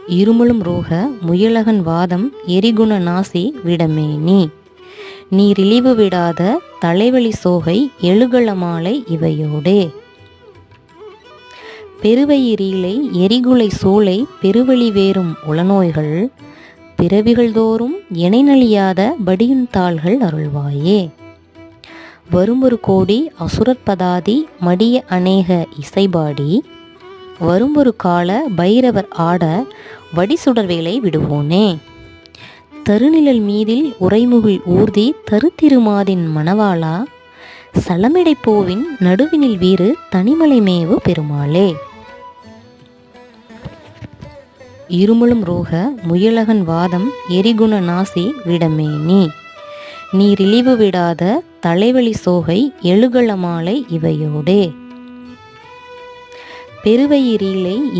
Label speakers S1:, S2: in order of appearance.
S1: இருமலும் ரோக முயலகன் வாதம் எரிகுண நாசி விடமேனி. நீரிழிவு விடாத தலைவலி சோகை எழுகள மாலை இவையோடே. பெருவயிரீலை எரிகுலை சூளை பெருவழி வேறும் உளநோய்கள் பிறவிகள் தோறும் இணைநலியாத படியுந்தாள்கள் அருள்வாயே. வரும்பொரு கோடி அசுரற்பதாதி மடிய அநேக இசைபாடி வரும்பொரு கால பைரவர் ஆட வடிசுடர்வேலை விடுவோனே. தருநிழல் மீதில் உறைமுகில் ஊர்தி தருத்திருமாதின் மணவாளா சலமிடைப்போவின் நடுவினில் வீறு தனிமலை மேவு பெருமாளே. இருமலும் ரோக முயலகன் வாதம் எரிகுண நாசி விடமேனி. நீரிழிவு விடாத தலைவலி சோகை எழுகள மாலை இவையோடே. பெருவயிரீலை